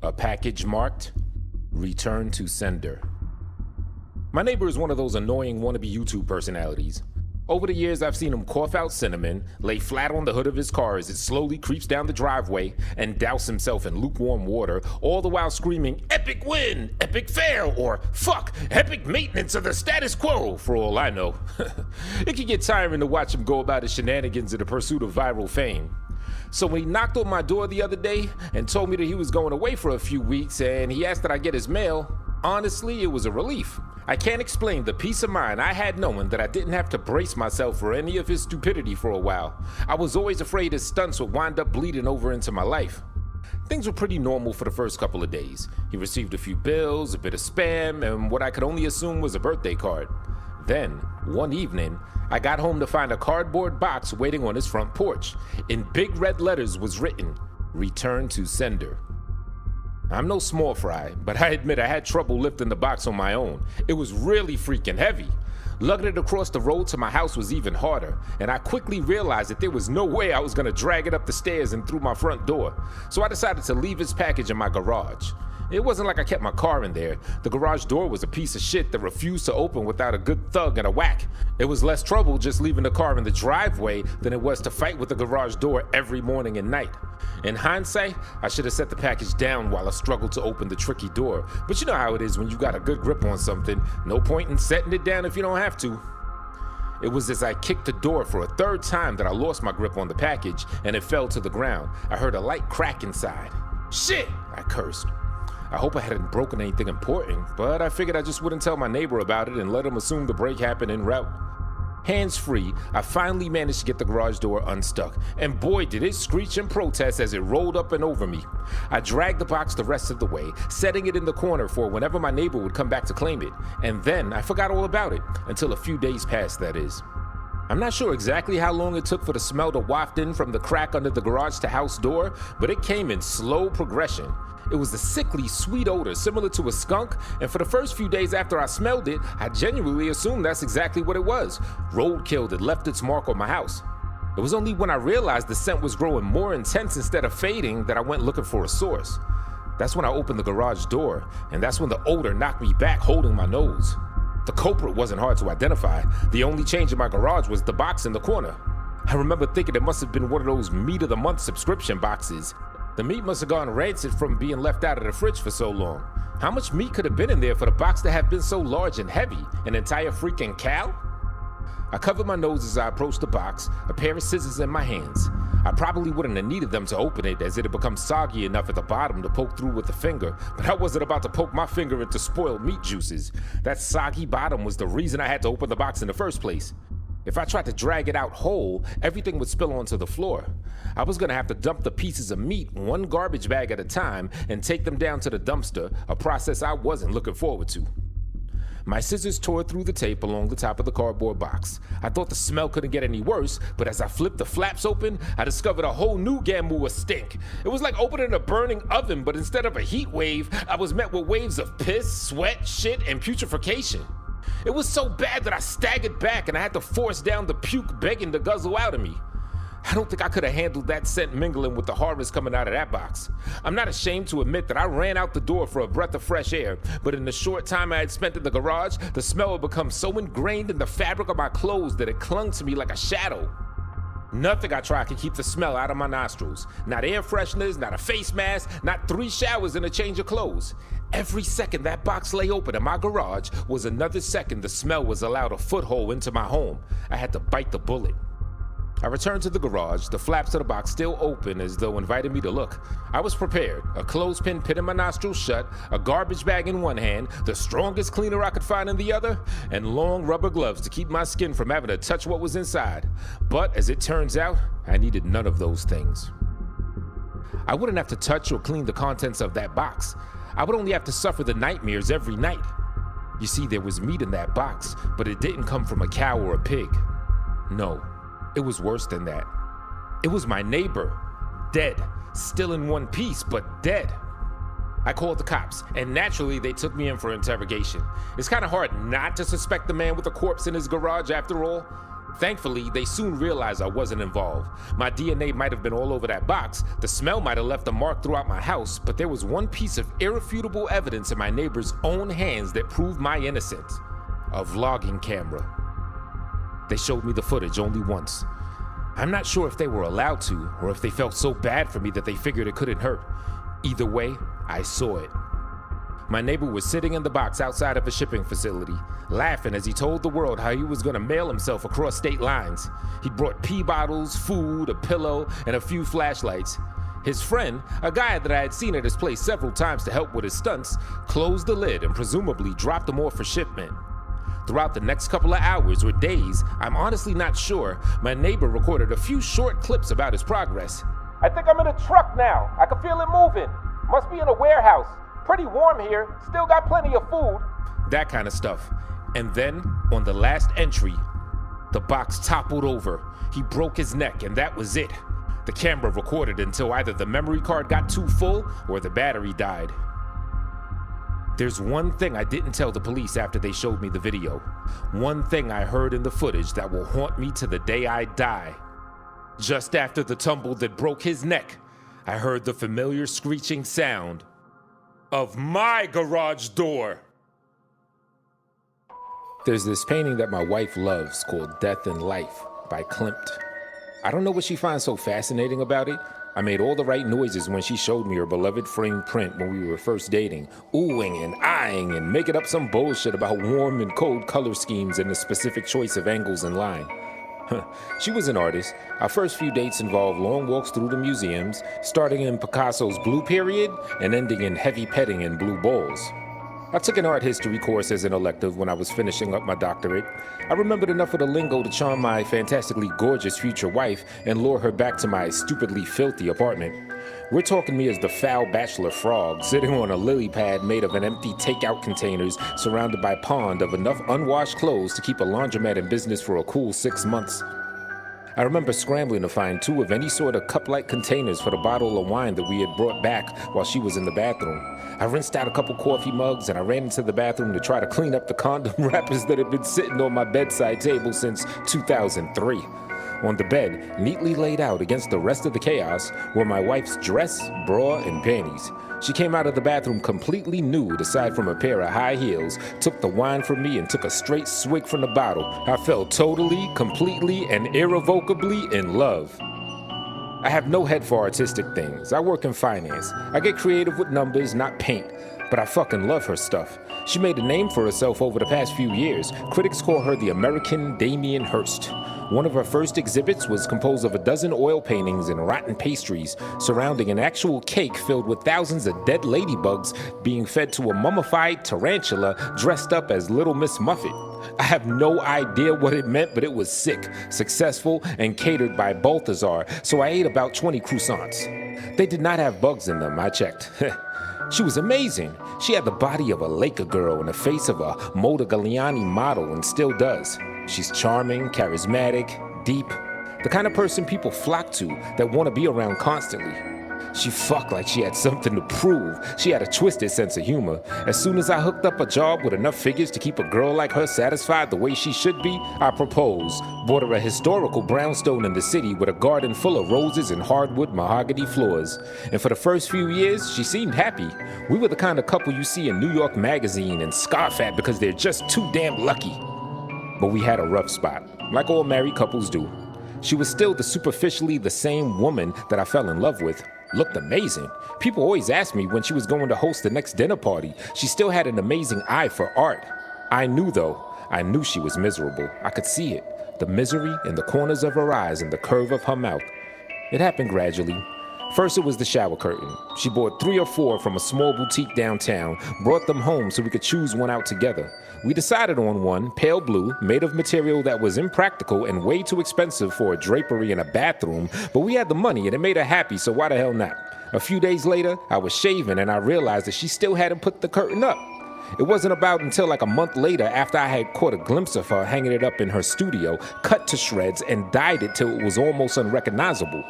A package marked Return to Sender. My neighbor is one of those annoying wannabe YouTube personalities. Over the years, I've seen him cough out cinnamon, lay flat on the hood of his car as it slowly creeps down the driveway, and douse himself in lukewarm water, all the while screaming, "Epic win! Epic fail!" or "Fuck! Epic maintenance of the status quo!" for all I know. It can get tiring to watch him go about his shenanigans in the pursuit of viral fame. So when he knocked on my door the other day and told me that he was going away for a few weeks and he asked that I get his mail, honestly, it was a relief. I can't explain the peace of mind I had knowing that I didn't have to brace myself for any of his stupidity for a while. I was always afraid his stunts would wind up bleeding over into my life. Things were pretty normal for the first couple of days. He received a few bills, a bit of spam, and what I could only assume was a birthday card. Then, one evening, I got home to find a cardboard box waiting on his front porch. In big red letters was written, "Return to Sender." I'm no small fry, but I admit I had trouble lifting the box on my own. It was really freaking heavy. Lugging it across the road to my house was even harder, and I quickly realized that there was no way I was gonna drag it up the stairs and through my front door, so I decided to leave his package in my garage. It wasn't like I kept my car in there. The garage door was a piece of shit that refused to open without a good thug and a whack. It was less trouble just leaving the car in the driveway than it was to fight with the garage door every morning and night. In hindsight, I should have set the package down while I struggled to open the tricky door. But you know how it is when you got a good grip on something. No point in setting it down if you don't have to. It was as I kicked the door for a third time that I lost my grip on the package and it fell to the ground. I heard a light crack inside. "Shit!" I cursed. I hope I hadn't broken anything important, but I figured I just wouldn't tell my neighbor about it and let him assume the break happened en route. Hands-free, I finally managed to get the garage door unstuck, and boy did it screech and protest as it rolled up and over me. I dragged the box the rest of the way, setting it in the corner for whenever my neighbor would come back to claim it, and then I forgot all about it, until a few days passed, that is. I'm not sure exactly how long it took for the smell to waft in from the crack under the garage to house door, but it came in slow progression. It was a sickly, sweet odor similar to a skunk, and for the first few days after I smelled it, I genuinely assumed that's exactly what it was. Roadkill that left its mark on my house. It was only when I realized the scent was growing more intense instead of fading that I went looking for a source. That's when I opened the garage door, and that's when the odor knocked me back holding my nose. The culprit wasn't hard to identify. The only change in my garage was the box in the corner. I remember thinking it must have been one of those meat of the month subscription boxes. The meat must have gone rancid from being left out of the fridge for so long. How much meat could have been in there for the box to have been so large and heavy? An entire freaking cow? I covered my nose as I approached the box, a pair of scissors in my hands. I probably wouldn't have needed them to open it as it had become soggy enough at the bottom to poke through with a finger, but I wasn't about to poke my finger into spoiled meat juices. That soggy bottom was the reason I had to open the box in the first place. If I tried to drag it out whole, everything would spill onto the floor. I was gonna have to dump the pieces of meat one garbage bag at a time and take them down to the dumpster, a process I wasn't looking forward to. My scissors tore through the tape along the top of the cardboard box. I thought the smell couldn't get any worse, but as I flipped the flaps open, I discovered a whole new gamut of stink. It was like opening a burning oven, but instead of a heat wave, I was met with waves of piss, sweat, shit, and putrefaction. It was so bad that I staggered back and I had to force down the puke begging to guzzle out of me. I don't think I could have handled that scent mingling with the horrors coming out of that box. I'm not ashamed to admit that I ran out the door for a breath of fresh air, but in the short time I had spent in the garage, the smell had become so ingrained in the fabric of my clothes that it clung to me like a shadow. Nothing I tried could keep the smell out of my nostrils. Not air fresheners, not a face mask, not 3 showers and a change of clothes. Every second that box lay open in my garage was another second the smell was allowed a foothold into my home. I had to bite the bullet. I returned to the garage, the flaps of the box still open as though inviting me to look. I was prepared, a clothespin pinning my nostrils shut, a garbage bag in one hand, the strongest cleaner I could find in the other, and long rubber gloves to keep my skin from having to touch what was inside. But as it turns out, I needed none of those things. I wouldn't have to touch or clean the contents of that box. I would only have to suffer the nightmares every night. You see, there was meat in that box, but it didn't come from a cow or a pig. No. It was worse than that. It was my neighbor, dead, still in one piece, but dead. I called the cops, and naturally they took me in for interrogation. It's kind of hard not to suspect the man with a corpse in his garage after all. Thankfully, they soon realized I wasn't involved. My DNA might have been all over that box, the smell might have left a mark throughout my house, but there was one piece of irrefutable evidence in my neighbor's own hands that proved my innocence. A vlogging camera. They showed me the footage only once. I'm not sure if they were allowed to, or if they felt so bad for me that they figured it couldn't hurt. Either way, I saw it. My neighbor was sitting in the box outside of a shipping facility, laughing as he told the world how he was going to mail himself across state lines. He brought pee bottles, food, a pillow, and a few flashlights. His friend, a guy that I had seen at his place several times to help with his stunts, closed the lid and presumably dropped them off for shipment. Throughout the next couple of hours or days, I'm honestly not sure, my neighbor recorded a few short clips about his progress. I think I'm in a truck now. I can feel it moving. Must be in a warehouse. Pretty warm here. Still got plenty of food. That kind of stuff. And then, on the last entry, the box toppled over. He broke his neck, and that was it. The camera recorded until either the memory card got too full or the battery died. There's one thing I didn't tell the police after they showed me the video. One thing I heard in the footage that will haunt me to the day I die. Just after the tumble that broke his neck, I heard the familiar screeching sound of my garage door. There's this painting that my wife loves called Death and Life by Klimt. I don't know what she finds so fascinating about it. I made all the right noises when she showed me her beloved framed print when we were first dating, oohing and eyeing and making up some bullshit about warm and cold color schemes and the specific choice of angles and line. She was an artist. Our first few dates involved long walks through the museums, starting in Picasso's Blue Period and ending in heavy petting and blue balls. I took an art history course as an elective when I was finishing up my doctorate. I remembered enough of the lingo to charm my fantastically gorgeous future wife and lure her back to my stupidly filthy apartment. We're talking me as the foul bachelor frog, sitting on a lily pad made of an empty takeout containers surrounded by a pond of enough unwashed clothes to keep a laundromat in business for a cool 6 months. I remember scrambling to find 2 of any sort of cup-like containers for the bottle of wine that we had brought back while she was in the bathroom. I rinsed out a couple coffee mugs and I ran into the bathroom to try to clean up the condom wrappers that had been sitting on my bedside table since 2003. On the bed, neatly laid out against the rest of the chaos, were my wife's dress, bra, and panties. She came out of the bathroom completely nude aside from a pair of high heels, took the wine from me and took a straight swig from the bottle. I fell totally, completely, and irrevocably in love. I have no head for artistic things. I work in finance. I get creative with numbers, not paint. But I fucking love her stuff. She made a name for herself over the past few years. Critics call her the American Damien Hirst. One of her first exhibits was composed of a dozen oil paintings and rotten pastries surrounding an actual cake filled with thousands of dead ladybugs being fed to a mummified tarantula dressed up as Little Miss Muffet. I have no idea what it meant, but it was sick, successful, and catered by Balthazar, so I ate about 20 croissants. They did not have bugs in them, I checked. She was amazing. She had the body of a Laker girl and the face of a Modigliani model and still does. She's charming, charismatic, deep, the kind of person people flock to that want to be around constantly. She fucked like she had something to prove. She had a twisted sense of humor. As soon as I hooked up a job with enough figures to keep a girl like her satisfied the way she should be, I proposed. Bought her a historical brownstone in the city with a garden full of roses and hardwood mahogany floors. And for the first few years, she seemed happy. We were the kind of couple you see in New York Magazine and scoff at because they're just too damn lucky. But we had a rough spot, like all married couples do. She was still superficially the same woman that I fell in love with. Looked amazing. People always asked me when she was going to host the next dinner party. She still had an amazing eye for art. I knew she was miserable. I could see it. The misery in the corners of her eyes and the curve of her mouth. It happened gradually. First, it was the shower curtain. She bought 3 or 4 from a small boutique downtown, brought them home so we could choose one out together. We decided on one, pale blue, made of material that was impractical and way too expensive for a drapery in a bathroom, but we had the money and it made her happy, so why the hell not? A few days later, I was shaving and I realized that she still hadn't put the curtain up. It wasn't about until like a month later, after I had caught a glimpse of her hanging it up in her studio, cut to shreds and dyed it till it was almost unrecognizable.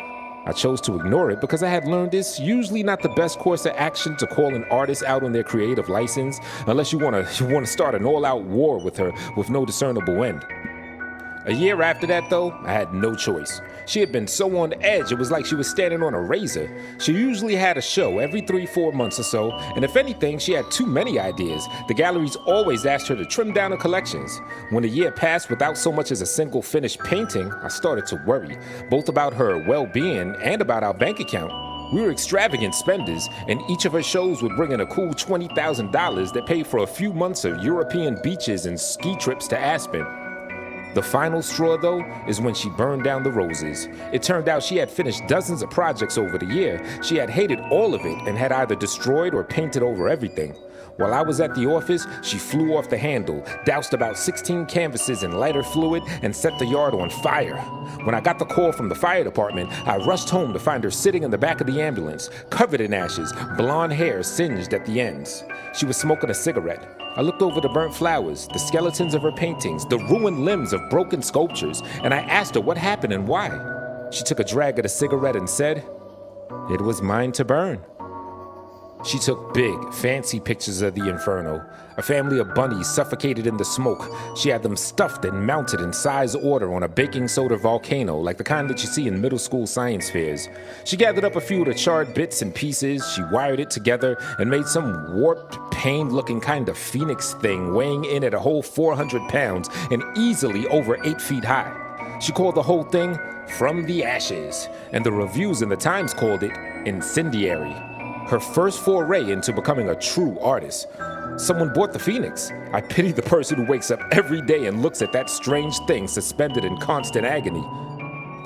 I chose to ignore it because I had learned it's usually not the best course of action to call an artist out on their creative license unless you want to start an all-out war with her with no discernible end. A year after that, though, I had no choice. She had been so on edge, it was like she was standing on a razor. She usually had a show every 3-4 months or so, and if anything, she had too many ideas. The galleries always asked her to trim down her collections. When a year passed without so much as a single finished painting, I started to worry, both about her well-being and about our bank account. We were extravagant spenders, and each of her shows would bring in a cool $20,000 that paid for a few months of European beaches and ski trips to Aspen. The final straw, though, is when she burned down the roses. It turned out she had finished dozens of projects over the year. She had hated all of it and had either destroyed or painted over everything. While I was at the office, she flew off the handle, doused about 16 canvases in lighter fluid, and set the yard on fire. When I got the call from the fire department, I rushed home to find her sitting in the back of the ambulance, covered in ashes, blonde hair singed at the ends. She was smoking a cigarette. I looked over the burnt flowers, the skeletons of her paintings, the ruined limbs of broken sculptures, and I asked her what happened and why. She took a drag of the cigarette and said, "It was mine to burn." She took big, fancy pictures of the inferno. A family of bunnies suffocated in the smoke. She had them stuffed and mounted in size order on a baking soda volcano, like the kind that you see in middle school science fairs. She gathered up a few of the charred bits and pieces, she wired it together, and made some warped, pained-looking kind of phoenix thing weighing in at a whole 400 pounds and easily over 8 feet high. She called the whole thing From the Ashes, and the reviews in the Times called it incendiary. Her first foray into becoming a true artist. Someone bought the Phoenix. I pity the person who wakes up every day and looks at that strange thing suspended in constant agony.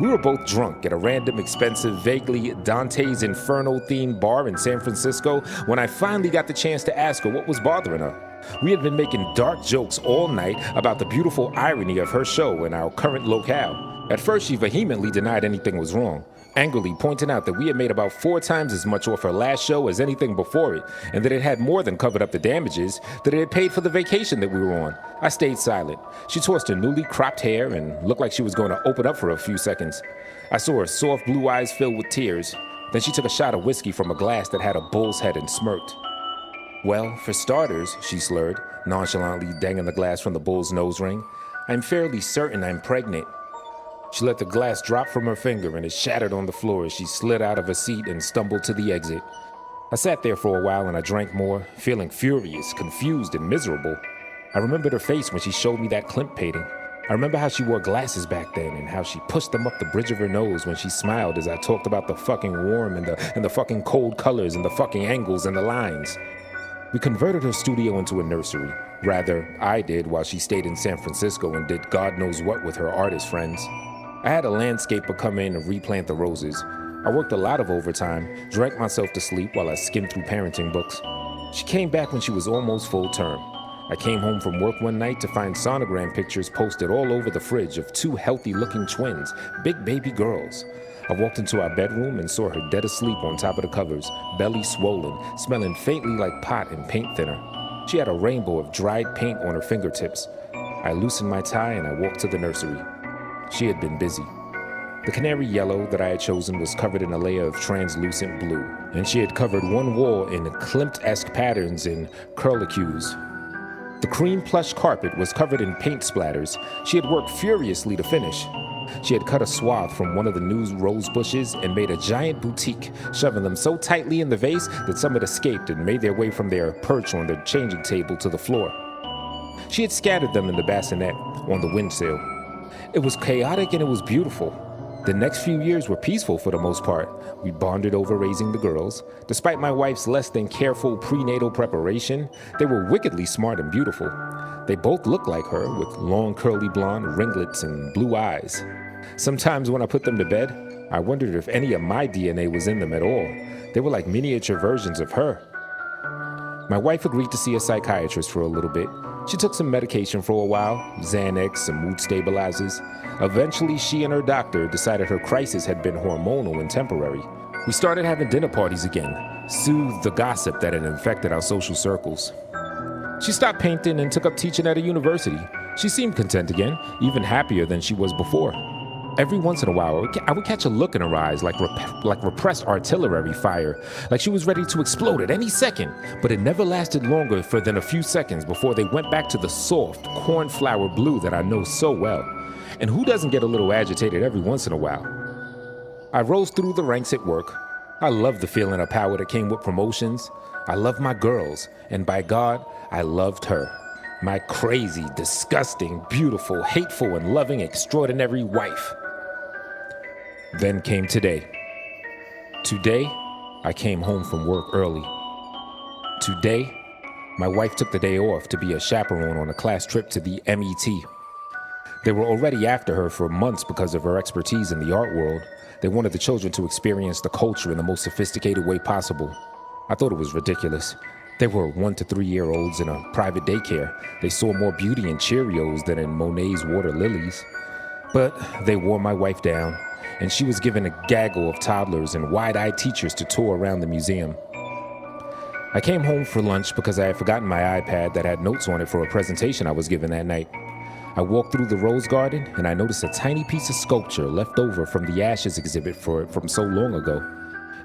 We were both drunk at a random, expensive, vaguely Dante's Inferno-themed bar in San Francisco when I finally got the chance to ask her what was bothering her. We had been making dark jokes all night about the beautiful irony of her show in our current locale. At first, she vehemently denied anything was wrong, angrily pointing out that we had made about 4 times as much off her last show as anything before it, and that it had more than covered up the damages, that it had paid for the vacation that we were on. I stayed silent. She tossed her newly cropped hair and looked like she was going to open up for a few seconds. I saw her soft blue eyes fill with tears. Then she took a shot of whiskey from a glass that had a bull's head and smirked. "Well, for starters," she slurred, nonchalantly dangling the glass from the bull's nose ring, "I'm fairly certain I'm pregnant." She let the glass drop from her finger and it shattered on the floor as she slid out of her seat and stumbled to the exit. I sat there for a while and I drank more, feeling furious, confused, and miserable. I remembered her face when she showed me that Klimt painting. I remember how she wore glasses back then and how she pushed them up the bridge of her nose when she smiled as I talked about the fucking warm and the fucking cold colors and the fucking angles and the lines. We converted her studio into a nursery. Rather, I did while she stayed in San Francisco and did God knows what with her artist friends. I had a landscaper come in and replant the roses. I worked a lot of overtime, drank myself to sleep while I skimmed through parenting books. She came back when she was almost full term. I came home from work one night to find sonogram pictures posted all over the fridge of 2 healthy-looking twins, big baby girls. I walked into our bedroom and saw her dead asleep on top of the covers, belly swollen, smelling faintly like pot and paint thinner. She had a rainbow of dried paint on her fingertips. I loosened my tie and I walked to the nursery. She had been busy. The canary yellow that I had chosen was covered in a layer of translucent blue, and she had covered one wall in Klimt-esque patterns and curlicues. The cream plush carpet was covered in paint splatters. She had worked furiously to finish. She had cut a swath from one of the new rose bushes and made a giant boutique, shoving them so tightly in the vase that some had escaped and made their way from their perch on the changing table to the floor. She had scattered them in the bassinet on the windsill. It was chaotic and it was beautiful. The next few years were peaceful for the most part. We bonded over raising the girls. Despite my wife's less than careful prenatal preparation, they were wickedly smart and beautiful. They both looked like her, with long curly blonde ringlets and blue eyes. Sometimes when I put them to bed, I wondered if any of my DNA was in them at all. They were like miniature versions of her. My wife agreed to see a psychiatrist for a little bit. She took some medication for a while, Xanax, some mood stabilizers. Eventually, she and her doctor decided her crisis had been hormonal and temporary. We started having dinner parties again, soothed the gossip that had infected our social circles. She stopped painting and took up teaching at a university. She seemed content again, even happier than she was before. Every once in a while, I would catch a look in her eyes like repressed artillery fire, like she was ready to explode at any second, but it never lasted longer than a few seconds before they went back to the soft, cornflower blue that I know so well. And who doesn't get a little agitated every once in a while? I rose through the ranks at work. I loved the feeling of power that came with promotions. I loved my girls, and by God, I loved her. My crazy, disgusting, beautiful, hateful, and loving extraordinary wife. Then came today. Today, I came home from work early. Today, my wife took the day off to be a chaperone on a class trip to the MET. They were already after her for months because of her expertise in the art world. They wanted the children to experience the culture in the most sophisticated way possible. I thought it was ridiculous. They were 1 to 3 year olds in a private daycare. They saw more beauty in Cheerios than in Monet's water lilies. But they wore my wife down, and she was given a gaggle of toddlers and wide-eyed teachers to tour around the museum. I came home for lunch because I had forgotten my iPad that had notes on it for a presentation I was giving that night. I walked through the rose garden and I noticed a tiny piece of sculpture left over from the Ashes exhibit from so long ago.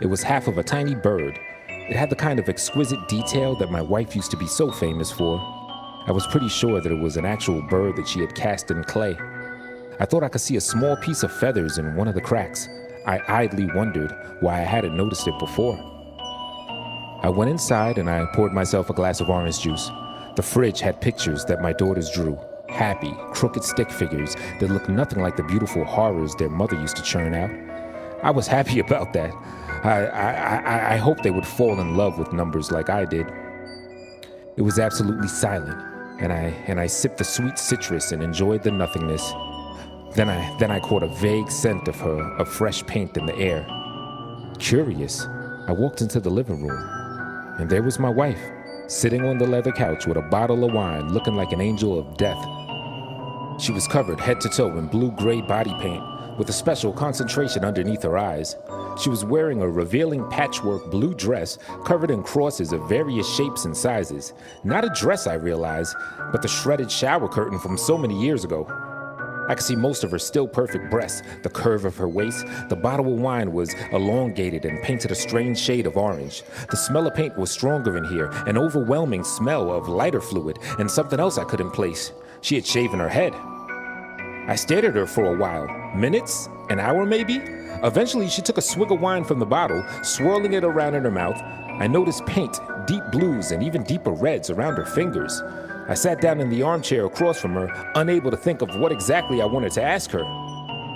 It was half of a tiny bird. It had the kind of exquisite detail that my wife used to be so famous for. I was pretty sure that it was an actual bird that she had cast in clay. I thought I could see a small piece of feathers in one of the cracks. I idly wondered why I hadn't noticed it before. I went inside and I poured myself a glass of orange juice. The fridge had pictures that my daughters drew. Happy, crooked stick figures that looked nothing like the beautiful horrors their mother used to churn out. I was happy about that. I hoped they would fall in love with numbers like I did. It was absolutely silent, and I sipped the sweet citrus and enjoyed the nothingness. Then I caught a vague scent of fresh paint in the air. Curious, I walked into the living room, and there was my wife, sitting on the leather couch with a bottle of wine, looking like an angel of death. She was covered head to toe in blue-gray body paint, with a special concentration underneath her eyes. She was wearing a revealing patchwork blue dress covered in crosses of various shapes and sizes. Not a dress, I realized, but the shredded shower curtain from so many years ago. I could see most of her still perfect breasts, the curve of her waist. The bottle of wine was elongated and painted a strange shade of orange. The smell of paint was stronger in here, an overwhelming smell of lighter fluid, and something else I couldn't place. She had shaven her head. I stared at her for a while, minutes, an hour maybe. Eventually, she took a swig of wine from the bottle, swirling it around in her mouth. I noticed paint, deep blues, and even deeper reds around her fingers. I sat down in the armchair across from her, unable to think of what exactly I wanted to ask her.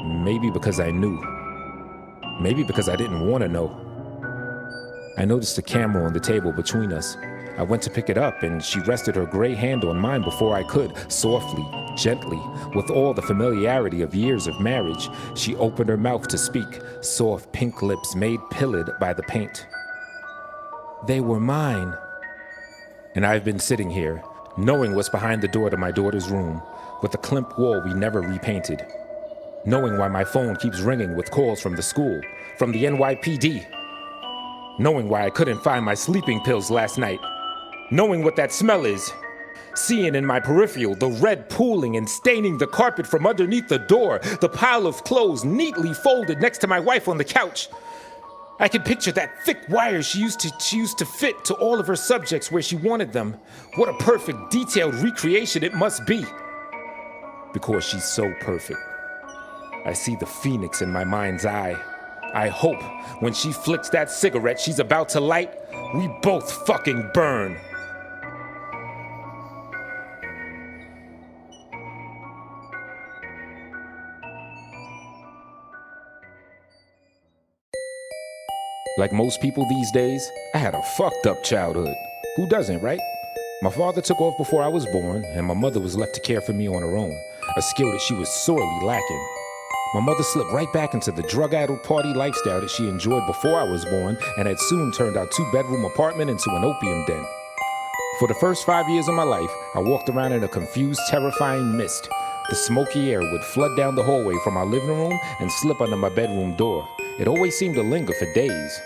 Maybe because I knew. Maybe because I didn't want to know. I noticed a camera on the table between us. I went to pick it up, and she rested her gray hand on mine before I could, softly, gently, with all the familiarity of years of marriage. She opened her mouth to speak, soft pink lips made pillid by the paint. They were mine. And I've been sitting here, knowing what's behind the door to my daughter's room, with the Klimt wall we never repainted. Knowing why my phone keeps ringing with calls from the school, from the NYPD. Knowing why I couldn't find my sleeping pills last night. Knowing what that smell is. Seeing in my peripheral the red pooling and staining the carpet from underneath the door, the pile of clothes neatly folded next to my wife on the couch. I can picture that thick wire she used to fit to all of her subjects where she wanted them. What a perfect, detailed recreation it must be. Because she's so perfect. I see the phoenix in my mind's eye. I hope when she flicks that cigarette she's about to light, we both fucking burn. Like most people these days, I had a fucked up childhood. Who doesn't, right? My father took off before I was born, and my mother was left to care for me on her own, a skill that she was sorely lacking. My mother slipped right back into the drug-addled party lifestyle that she enjoyed before I was born, and had soon turned our 2-bedroom apartment into an opium den. For the first 5 years of my life, I walked around in a confused, terrifying mist. The smoky air would flood down the hallway from our living room and slip under my bedroom door. It always seemed to linger for days.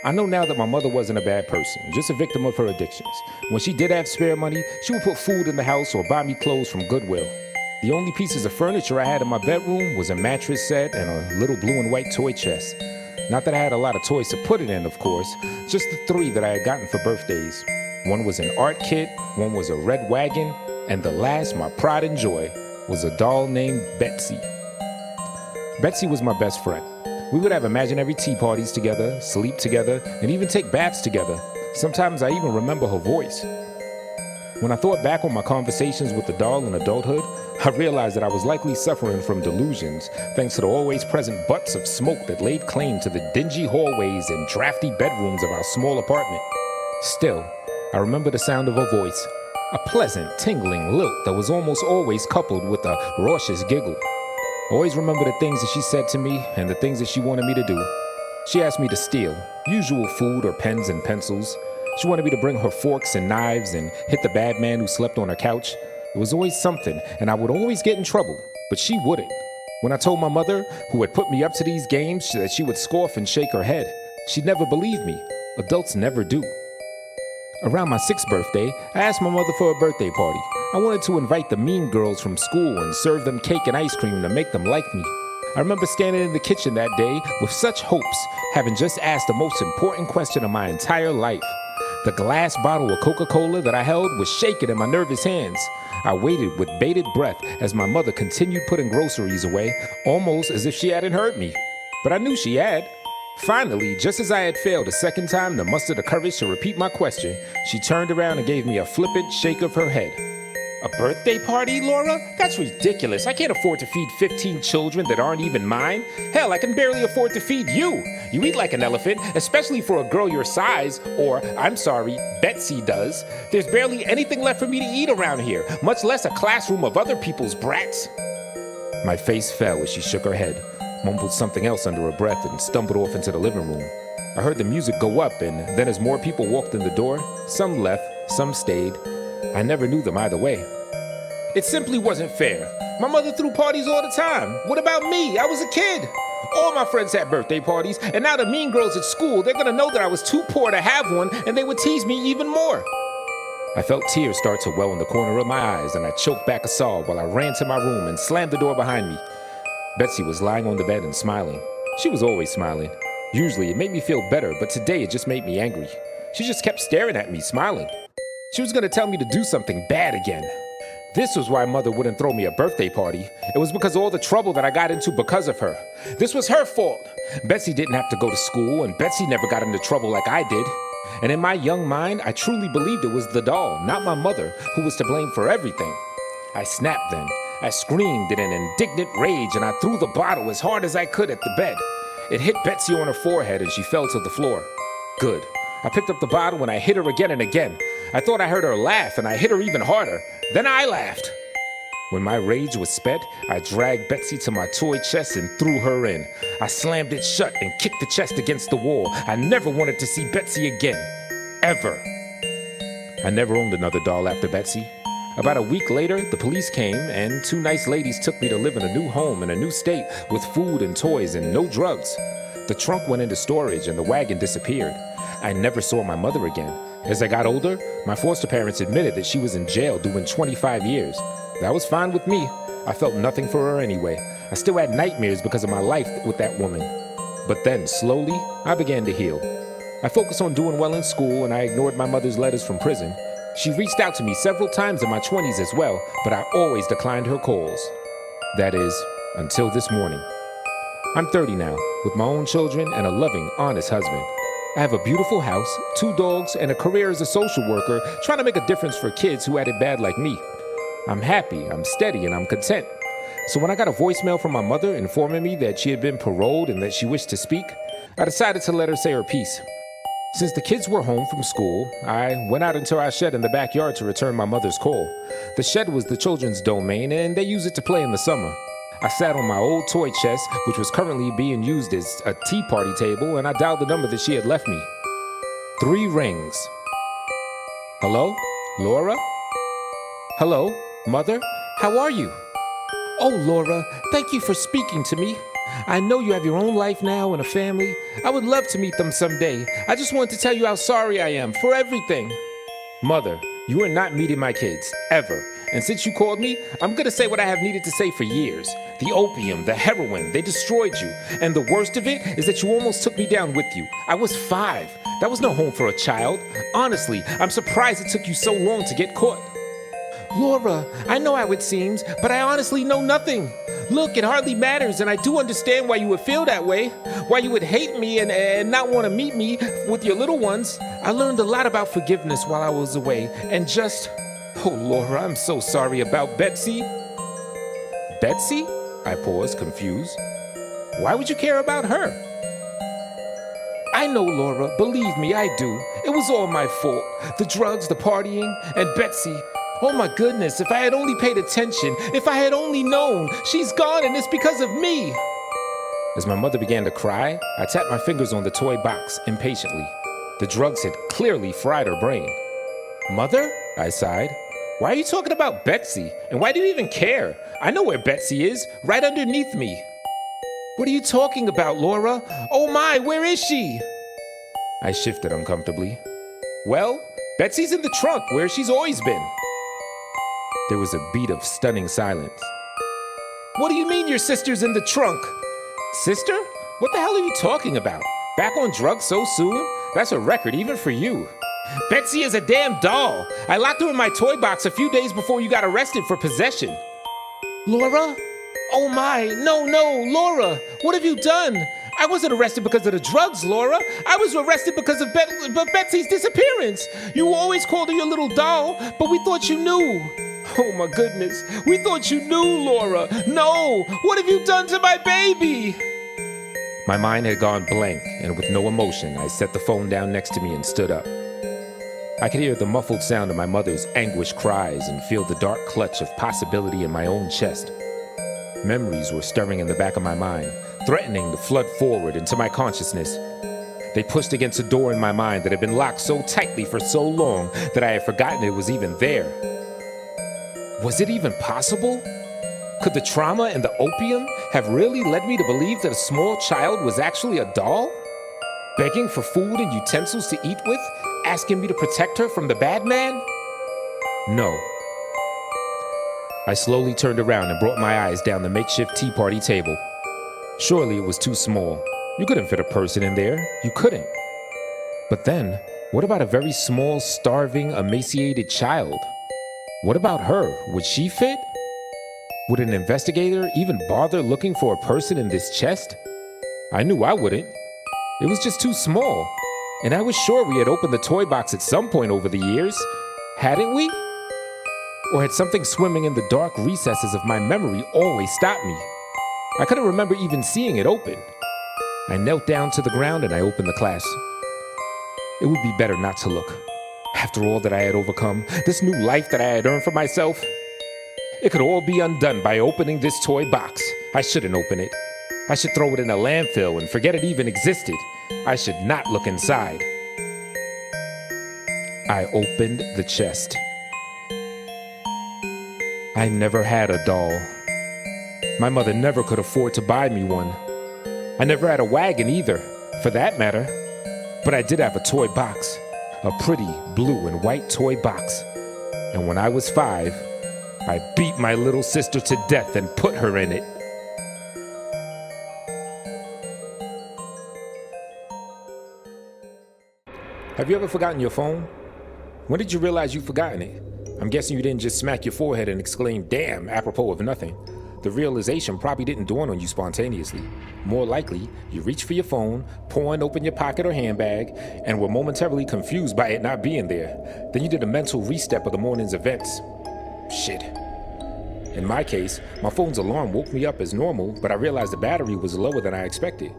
I know now that my mother wasn't a bad person, just a victim of her addictions. When she did have spare money, she would put food in the house or buy me clothes from Goodwill. The only pieces of furniture I had in my bedroom was a mattress set and a little blue and white toy chest. Not that I had a lot of toys to put it in, of course, just the 3 that I had gotten for birthdays. One was an art kit, one was a red wagon, and the last, my pride and joy, was a doll named Betsy. Betsy was my best friend. We would have imaginary tea parties together, sleep together, and even take baths together. Sometimes I even remember her voice. When I thought back on my conversations with the doll in adulthood, I realized that I was likely suffering from delusions thanks to the always present butts of smoke that laid claim to the dingy hallways and drafty bedrooms of our small apartment. Still, I remember the sound of her voice, a pleasant, tingling lilt that was almost always coupled with a raucous giggle. I always remember the things that she said to me and the things that she wanted me to do. She asked me to steal, usual food or pens and pencils. She wanted me to bring her forks and knives and hit the bad man who slept on her couch. It was always something, and I would always get in trouble, but she wouldn't. When I told my mother, who had put me up to these games, that she would scoff and shake her head, she'd never believe me. Adults never do. Around my 6th birthday, I asked my mother for a birthday party. I wanted to invite the mean girls from school and serve them cake and ice cream to make them like me. I remember standing in the kitchen that day with such hopes, having just asked the most important question of my entire life. The glass bottle of Coca-Cola that I held was shaking in my nervous hands. I waited with bated breath as my mother continued putting groceries away, almost as if she hadn't heard me. But I knew she had. Finally, just as I had failed a second time to muster the courage to repeat my question, she turned around and gave me a flippant shake of her head. A birthday party, Laura? That's ridiculous. I can't afford to feed 15 children that aren't even mine. Hell, I can barely afford to feed you. You eat like an elephant, especially for a girl your size, or, I'm sorry, Betsy does. There's barely anything left for me to eat around here, much less a classroom of other people's brats. My face fell as she shook her head, mumbled something else under her breath, and stumbled off into the living room. I heard the music go up, and then as more people walked in the door, some left, some stayed. I never knew them either way. It simply wasn't fair. My mother threw parties all the time. What about me? I was a kid. All my friends had birthday parties, and now the mean girls at school, they're gonna know that I was too poor to have one, and they would tease me even more. I felt tears start to well in the corner of my eyes, and I choked back a sob while I ran to my room and slammed the door behind me. Betsy was lying on the bed and smiling. She was always smiling. Usually it made me feel better, but today it just made me angry. She just kept staring at me, smiling. She was gonna tell me to do something bad again. This was why Mother wouldn't throw me a birthday party. It was because of all the trouble that I got into because of her. This was her fault. Betsy didn't have to go to school, and Betsy never got into trouble like I did. And in my young mind, I truly believed it was the doll, not my mother, who was to blame for everything. I snapped then. I screamed in an indignant rage, and I threw the bottle as hard as I could at the bed. It hit Betsy on her forehead, and she fell to the floor. Good. I picked up the bottle and I hit her again and again. I thought I heard her laugh, and I hit her even harder. Then I laughed. When my rage was spent, I dragged Betsy to my toy chest and threw her in. I slammed it shut and kicked the chest against the wall. I never wanted to see Betsy again. Ever. I never owned another doll after Betsy. About a week later, the police came, and 2 nice ladies took me to live in a new home in a new state with food and toys and no drugs. The trunk went into storage and the wagon disappeared. I never saw my mother again. As I got older, my foster parents admitted that she was in jail doing 25 years. That was fine with me. I felt nothing for her anyway. I still had nightmares because of my life with that woman. But then, slowly, I began to heal. I focused on doing well in school, and I ignored my mother's letters from prison. She reached out to me several times in my 20s as well, but I always declined her calls. That is, until this morning. I'm 30 now, with my own children and a loving, honest husband. I have a beautiful house, 2 dogs, and a career as a social worker trying to make a difference for kids who had it bad like me. I'm happy, I'm steady, and I'm content. So when I got a voicemail from my mother informing me that she had been paroled and that she wished to speak, I decided to let her say her piece. Since the kids were home from school, I went out into our shed in the backyard to return my mother's call. The shed was the children's domain, and they use it to play in the summer. I sat on my old toy chest, which was currently being used as a tea party table, and I dialed the number that she had left me. 3 rings. Hello? Laura? Hello? Mother? How are you? Oh, Laura, thank you for speaking to me. I know you have your own life now and a family. I would love to meet them someday. I just wanted to tell you how sorry I am for everything. Mother, you are not meeting my kids, ever. And since you called me, I'm gonna say what I have needed to say for years. The opium, the heroin, they destroyed you. And the worst of it is that you almost took me down with you. I was 5. That was no home for a child. Honestly, I'm surprised it took you so long to get caught. Laura, I know how it seems, but I honestly know nothing. Look, it hardly matters, and I do understand why you would feel that way, why you would hate me and not want to meet me with your little ones. I learned a lot about forgiveness while I was away, and just... Oh, Laura, I'm so sorry about Betsy. Betsy? I paused, confused. Why would you care about her? I know, Laura. Believe me, I do. It was all my fault. The drugs, the partying, and Betsy. Oh my goodness, if I had only paid attention, if I had only known. She's gone and it's because of me. As my mother began to cry, I tapped my fingers on the toy box impatiently. The drugs had clearly fried her brain. Mother? I sighed. Why are you talking about Betsy? And why do you even care? I know where Betsy is, right underneath me. What are you talking about, Laura? Oh my, where is she? I shifted uncomfortably. Well, Betsy's in the trunk, where she's always been. There was a beat of stunning silence. What do you mean your sister's in the trunk? Sister? What the hell are you talking about? Back on drugs so soon? That's a record even for you. Betsy is a damn doll. I locked her in my toy box a few days before you got arrested for possession. Laura? Oh my, no, Laura, what have you done? I wasn't arrested because of the drugs, Laura. I was arrested because of Betsy's disappearance. You always called her your little doll, but we thought you knew. Oh my goodness, we thought you knew, Laura. No, what have you done to my baby? My mind had gone blank, and with no emotion, I set the phone down next to me and stood up. I could hear the muffled sound of my mother's anguished cries and feel the dark clutch of possibility in my own chest. Memories were stirring in the back of my mind, threatening to flood forward into my consciousness. They pushed against a door in my mind that had been locked so tightly for so long that I had forgotten it was even there. Was it even possible? Could the trauma and the opium have really led me to believe that a small child was actually a doll? Begging for food and utensils to eat with, asking me to protect her from the bad man? No. I slowly turned around and brought my eyes down the makeshift tea party table. Surely it was too small. You couldn't fit a person in there. You couldn't. But then, what about a very small, starving, emaciated child? What about her? Would she fit? Would an investigator even bother looking for a person in this chest? I knew I wouldn't. It was just too small. And I was sure we had opened the toy box at some point over the years. Hadn't we? Or had something swimming in the dark recesses of my memory always stopped me? I couldn't remember even seeing it open. I knelt down to the ground and I opened the clasp. It would be better not to look. After all that I had overcome, this new life that I had earned for myself, it could all be undone by opening this toy box. I shouldn't open it. I should throw it in a landfill and forget it even existed. I should not look inside. I opened the chest. I never had a doll. My mother never could afford to buy me one. I never had a wagon either, for that matter. But I did have a toy box, a pretty blue and white toy box. And when I was 5, I beat my little sister to death and put her in it. Have you ever forgotten your phone? When did you realize you'd forgotten it? I'm guessing you didn't just smack your forehead and exclaim, "Damn," apropos of nothing. The realization probably didn't dawn on you spontaneously. More likely, you reached for your phone, pawing open your pocket or handbag, and were momentarily confused by it not being there. Then you did a mental restep of the morning's events. Shit. In my case, my phone's alarm woke me up as normal, but I realized the battery was lower than I expected.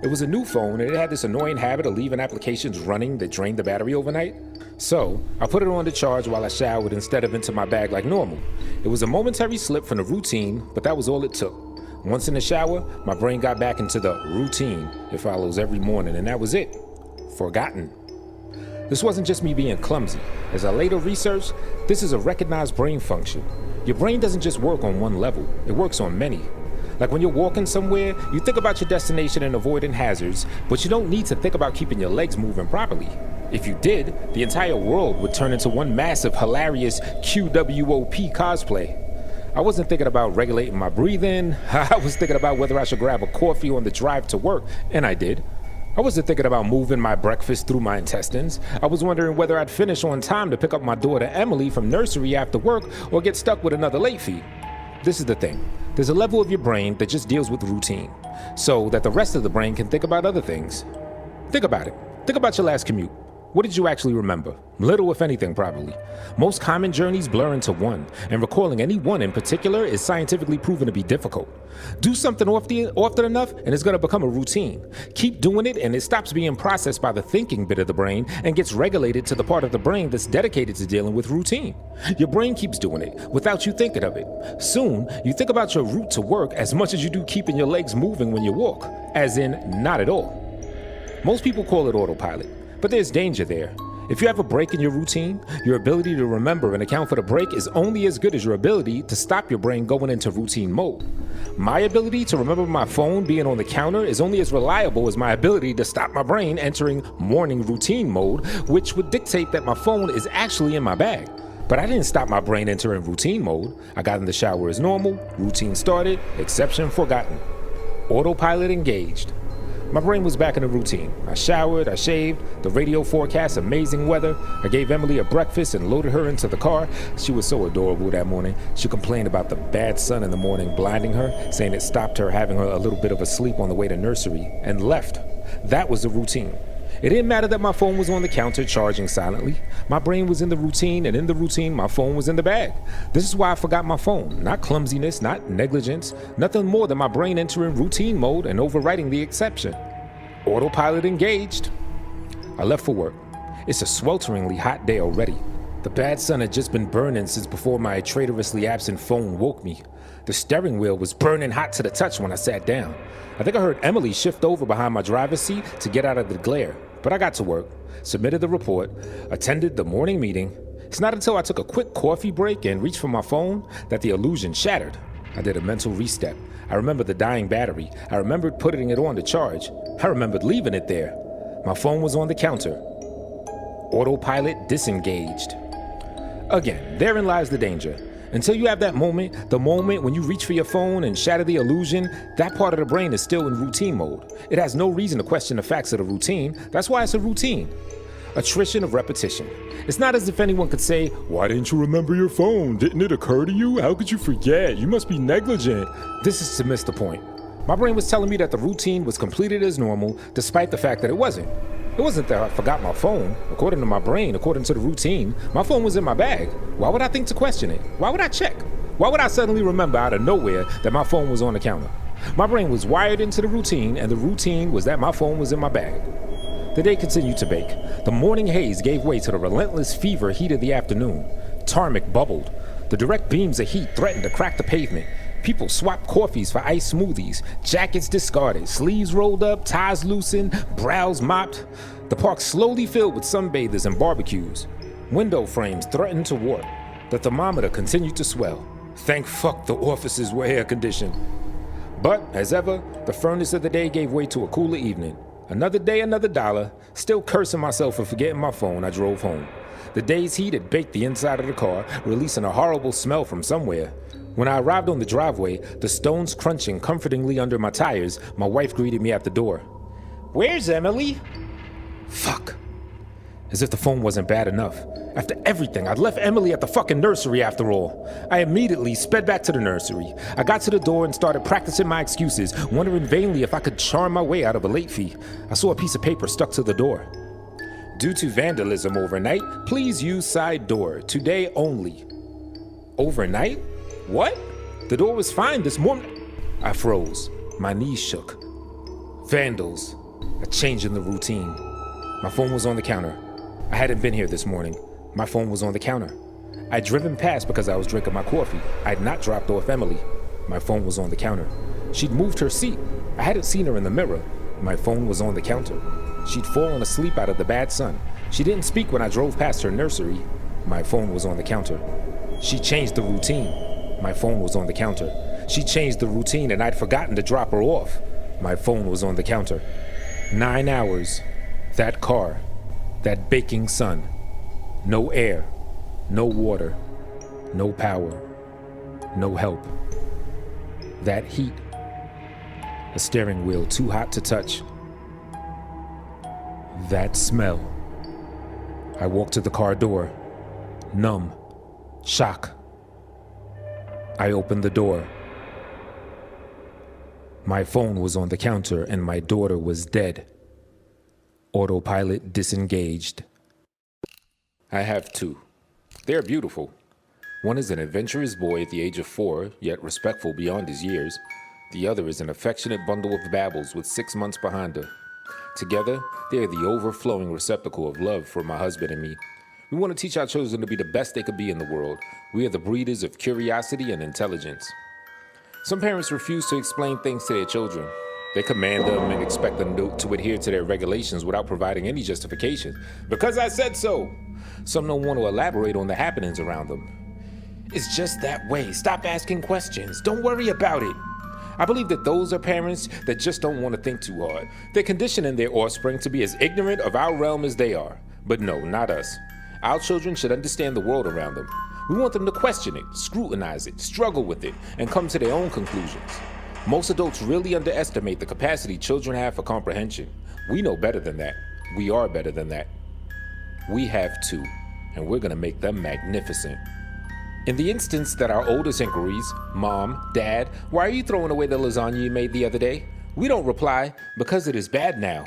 It was a new phone, and it had this annoying habit of leaving applications running that drained the battery overnight. So, I put it on to charge while I showered instead of into my bag like normal. It was a momentary slip from the routine, but that was all it took. Once in the shower, my brain got back into the routine it follows every morning, and that was it. Forgotten. This wasn't just me being clumsy. As I later researched, this is a recognized brain function. Your brain doesn't just work on one level, it works on many. Like when you're walking somewhere, you think about your destination and avoiding hazards, but you don't need to think about keeping your legs moving properly. If you did, the entire world would turn into one massive, hilarious QWOP cosplay. I wasn't thinking about regulating my breathing. I was thinking about whether I should grab a coffee on the drive to work, and I did. I wasn't thinking about moving my breakfast through my intestines. I was wondering whether I'd finish on time to pick up my daughter Emily from nursery after work or get stuck with another late fee. This is the thing. There's a level of your brain that just deals with routine, so that the rest of the brain can think about other things. Think about it. Think about your last commute. What did you actually remember? Little, if anything, probably. Most common journeys blur into one, and recalling any one in particular is scientifically proven to be difficult. Do something often enough, and it's going to become a routine. Keep doing it, and it stops being processed by the thinking bit of the brain and gets regulated to the part of the brain that's dedicated to dealing with routine. Your brain keeps doing it without you thinking of it. Soon, you think about your route to work as much as you do keeping your legs moving when you walk, as in not at all. Most people call it autopilot. But there's danger there. If you have a break in your routine, your ability to remember and account for the break is only as good as your ability to stop your brain going into routine mode. My ability to remember my phone being on the counter is only as reliable as my ability to stop my brain entering morning routine mode, which would dictate that my phone is actually in my bag. But I didn't stop my brain entering routine mode. I got in the shower as normal, routine started, exception forgotten. Autopilot engaged. My brain was back in a routine. I showered, I shaved, the radio forecast amazing weather. I gave Emily a breakfast and loaded her into the car. She was so adorable that morning. She complained about the bad sun in the morning blinding her, saying it stopped her having a little bit of a sleep on the way to nursery, and left. That was the routine. It didn't matter that my phone was on the counter charging silently. My brain was in the routine, and in the routine, my phone was in the bag. This is why I forgot my phone. Not clumsiness, not negligence, nothing more than my brain entering routine mode and overriding the exception. Autopilot engaged. I left for work. It's a swelteringly hot day already. The bad sun had just been burning since before my traitorously absent phone woke me. The steering wheel was burning hot to the touch when I sat down. I think I heard Emily shift over behind my driver's seat to get out of the glare. But I got to work, submitted the report, attended the morning meeting. It's not until I took a quick coffee break and reached for my phone that the illusion shattered. I did a mental re-step. I remembered the dying battery. I remembered putting it on to charge. I remembered leaving it there. My phone was on the counter. Autopilot disengaged. Again, therein lies the danger. Until you have that moment, the moment when you reach for your phone and shatter the illusion, that part of the brain is still in routine mode. It has no reason to question the facts of the routine. That's why it's a routine. Attrition of repetition. It's not as if anyone could say, "Why didn't you remember your phone? Didn't it occur to you? How could you forget? You must be negligent." This is to miss the point. My brain was telling me that the routine was completed as normal, despite the fact that it wasn't. It wasn't that I forgot my phone. According to my brain, according to the routine, my phone was in my bag. Why would I think to question it? Why would I check? Why would I suddenly remember out of nowhere that my phone was on the counter? My brain was wired into the routine, and the routine was that my phone was in my bag. The day continued to bake. The morning haze gave way to the relentless fever heat of the afternoon. Tarmac bubbled. The direct beams of heat threatened to crack the pavement. People swapped coffees for iced smoothies, jackets discarded, sleeves rolled up, ties loosened, brows mopped. The park slowly filled with sunbathers and barbecues. Window frames threatened to warp. The thermometer continued to swell. Thank fuck the offices were air conditioned. But, as ever, the furnace of the day gave way to a cooler evening. Another day, another dollar. Still cursing myself for forgetting my phone, I drove home. The day's heat had baked the inside of the car, releasing a horrible smell from somewhere. When I arrived on the driveway, the stones crunching comfortingly under my tires, my wife greeted me at the door. "Where's Emily?" Fuck. As if the phone wasn't bad enough. After everything, I'd left Emily at the fucking nursery after all. I immediately sped back to the nursery. I got to the door and started practicing my excuses, wondering vainly if I could charm my way out of a late fee. I saw a piece of paper stuck to the door. Due to vandalism overnight, please use side door, today only. Overnight? What? The door was fine this morning. I froze. My knees shook. Vandals. A change in the routine. My phone was on the counter. I hadn't been here this morning. My phone was on the counter. I'd driven past because I was drinking my coffee. I'd not dropped off Emily. My phone was on the counter. She'd moved her seat. I hadn't seen her in the mirror. My phone was on the counter. She'd fallen asleep out of the bad sun. She didn't speak when I drove past her nursery. My phone was on the counter. She changed the routine. My phone was on the counter. She changed the routine and I'd forgotten to drop her off. My phone was on the counter. 9 hours. That car. That baking sun. No air. No water. No power. No help. That heat. A steering wheel too hot to touch. That smell. I walked to the car door, numb, shock. I opened the door. My phone was on the counter and my daughter was dead. Autopilot disengaged. I have two. They're beautiful. One is an adventurous boy at the age of 4, yet respectful beyond his years. The other is an affectionate bundle of babbles with 6 months behind her. Together, they are the overflowing receptacle of love for my husband and me. We want to teach our children to be the best they could be in the world. We are the breeders of curiosity and intelligence. Some parents refuse to explain things to their children. They command them and expect them to adhere to their regulations without providing any justification. Because I said so. Some don't want to elaborate on the happenings around them. It's just that way. Stop asking questions. Don't worry about it. I believe that those are parents that just don't want to think too hard. They're conditioning their offspring to be as ignorant of our realm as they are. But no, not us. Our children should understand the world around them. We want them to question it, scrutinize it, struggle with it, and come to their own conclusions. Most adults really underestimate the capacity children have for comprehension. We know better than that. We are better than that. We have two, and we're going to make them magnificent. In the instance that our oldest inquiries, Mom, Dad, why are you throwing away the lasagna you made the other day? We don't reply, because it is bad now.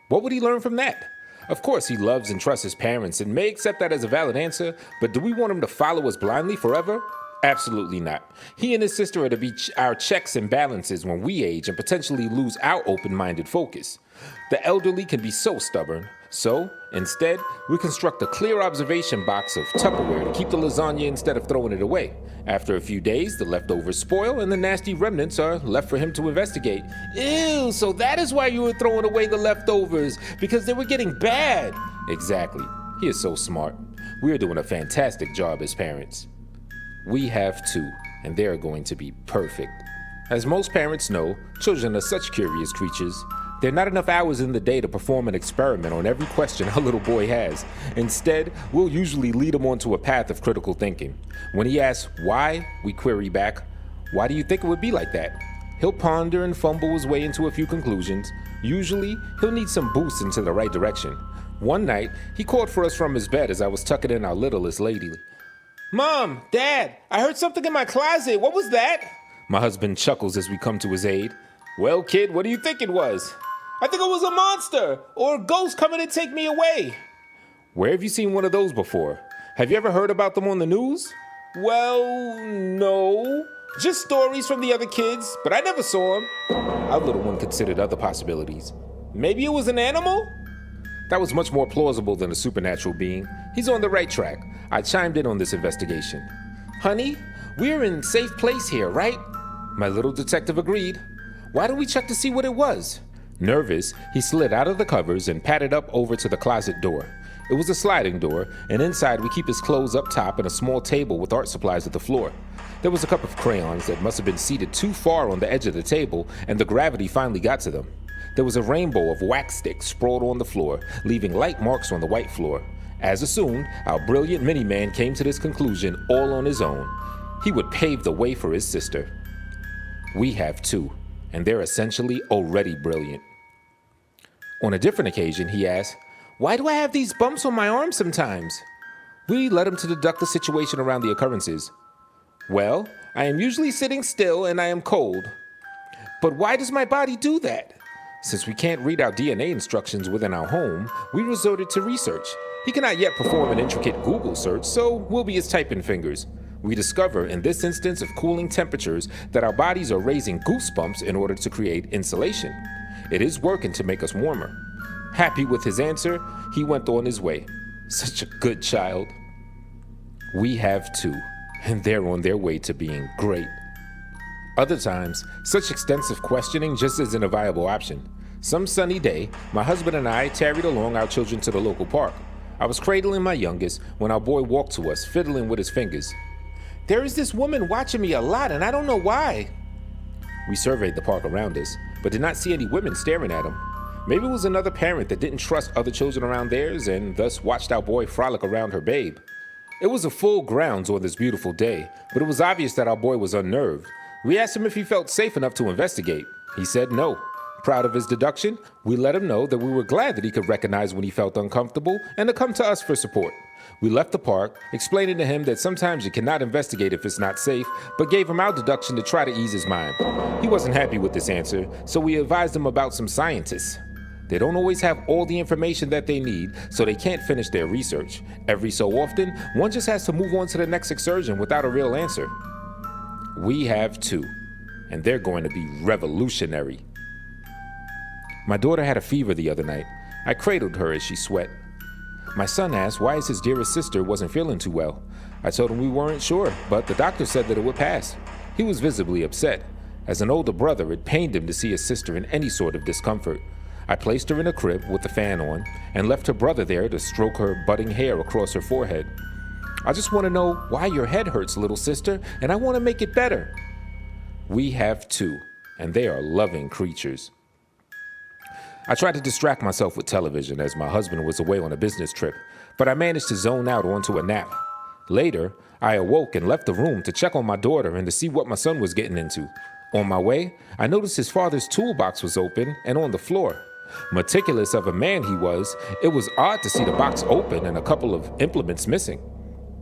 What would he learn from that? Of course, he loves and trusts his parents and may accept that as a valid answer, but do we want him to follow us blindly forever? Absolutely not. He and his sister are to be our checks and balances when we age and potentially lose our open-minded focus. The elderly can be so stubborn. So, instead, we construct a clear observation box of Tupperware to keep the lasagna instead of throwing it away. After a few days, the leftovers spoil and the nasty remnants are left for him to investigate. Ew, so that is why you were throwing away the leftovers, because they were getting bad. Exactly. He is so smart. We are doing a fantastic job as parents. We have two, and they are going to be perfect. As most parents know, children are such curious creatures. There are not enough hours in the day to perform an experiment on every question our little boy has. Instead, we'll usually lead him onto a path of critical thinking. When he asks why, we query back, why do you think it would be like that? He'll ponder and fumble his way into a few conclusions. Usually, he'll need some boost into the right direction. One night, he called for us from his bed as I was tucking in our littlest lady. Mom, Dad, I heard something in my closet. What was that? My husband chuckles as we come to his aid. Well, kid, what do you think it was? I think it was a monster or a ghost coming to take me away. Where have you seen one of those before? Have you ever heard about them on the news? Well, no. Just stories from the other kids, but I never saw them. Our little one considered other possibilities. Maybe it was an animal? That was much more plausible than a supernatural being. He's on the right track. I chimed in on this investigation. Honey, we're in a safe place here, right? My little detective agreed. Why don't we check to see what it was? Nervous, he slid out of the covers and padded up over to the closet door. It was a sliding door, and inside we keep his clothes up top and a small table with art supplies at the floor. There was a cup of crayons that must have been seated too far on the edge of the table, and the gravity finally got to them. There was a rainbow of wax sticks sprawled on the floor, leaving light marks on the white floor. As assumed, our brilliant mini-man came to this conclusion all on his own. He would pave the way for his sister. We have two, and they're essentially already brilliant. On a different occasion, he asked, why do I have these bumps on my arm sometimes? We led him to deduct the situation around the occurrences. Well, I am usually sitting still and I am cold. But why does my body do that? Since we can't read our DNA instructions within our home, we resorted to research. He cannot yet perform an intricate Google search, so we'll be his typing fingers. We discover, in this instance of cooling temperatures, that our bodies are raising goosebumps in order to create insulation. It is working to make us warmer. Happy with his answer, he went on his way. Such a good child. We have two, and they're on their way to being great. Other times, such extensive questioning just isn't a viable option. Some sunny day, my husband and I tarried along our children to the local park. I was cradling my youngest when our boy walked to us, fiddling with his fingers. There is this woman watching me a lot, and I don't know why. We surveyed the park around us, but did not see any women staring at him. Maybe it was another parent that didn't trust other children around theirs and thus watched our boy frolic around her babe. It was a full grounds on this beautiful day, but it was obvious that our boy was unnerved. We asked him if he felt safe enough to investigate. He said no. Proud of his deduction, we let him know that we were glad that he could recognize when he felt uncomfortable and to come to us for support. We left the park, explaining to him that sometimes you cannot investigate if it's not safe, but gave him our deduction to try to ease his mind. He wasn't happy with this answer, so we advised him about some scientists. They don't always have all the information that they need, so they can't finish their research. Every so often, one just has to move on to the next excursion without a real answer. We have two, and they're going to be revolutionary. My daughter had a fever the other night. I cradled her as she sweat. My son asked why his dearest sister wasn't feeling too well. I told him we weren't sure, but the doctor said that it would pass. He was visibly upset. As an older brother, it pained him to see his sister in any sort of discomfort. I placed her in a crib with the fan on and left her brother there to stroke her budding hair across her forehead. I just want to know why your head hurts, little sister, and I want to make it better. We have two, and they are loving creatures. I tried to distract myself with television as my husband was away on a business trip, but I managed to zone out onto a nap. Later, I awoke and left the room to check on my daughter and to see what my son was getting into. On my way, I noticed his father's toolbox was open and on the floor. Meticulous of a man he was, it was odd to see the box open and a couple of implements missing.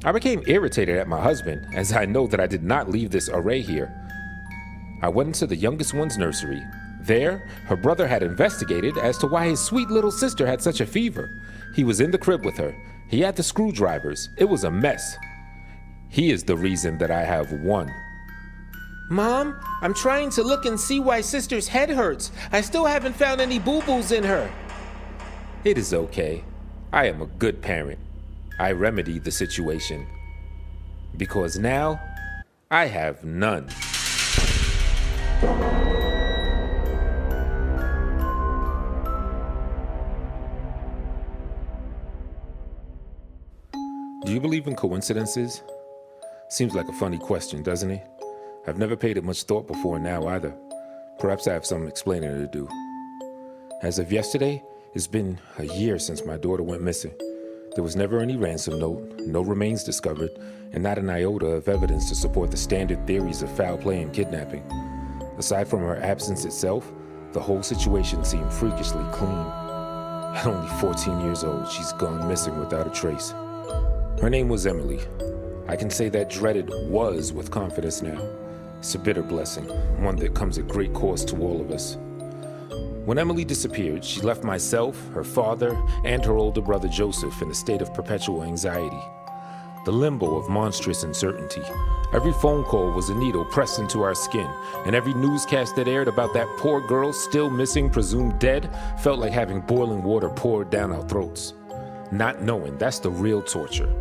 I became irritated at my husband, as I know that I did not leave this array here. I went into the youngest one's nursery. There, her brother had investigated as to why his sweet little sister had such a fever. He was in the crib with her. He had the screwdrivers. It was a mess. He is the reason that I have one. Mom, I'm trying to look and see why sister's head hurts. I still haven't found any boo-boos in her. It is okay. I am a good parent. I remedied the situation. Because now, I have none. Do you believe in coincidences? Seems like a funny question, doesn't it? I've never paid it much thought before now either. Perhaps I have some explaining to do. As of yesterday, it's been a year since my daughter went missing. There was never any ransom note, no remains discovered, and not an iota of evidence to support the standard theories of foul play and kidnapping. Aside from her absence itself, the whole situation seemed freakishly clean. At only 14 years old, she's gone missing without a trace. Her name was Emily. I can say that dreaded was with confidence now. It's a bitter blessing, one that comes at great cost to all of us. When Emily disappeared, she left myself, her father, and her older brother Joseph in a state of perpetual anxiety. The limbo of monstrous uncertainty. Every phone call was a needle pressed into our skin, and every newscast that aired about that poor girl still missing, presumed dead, felt like having boiling water poured down our throats. Not knowing, that's the real torture.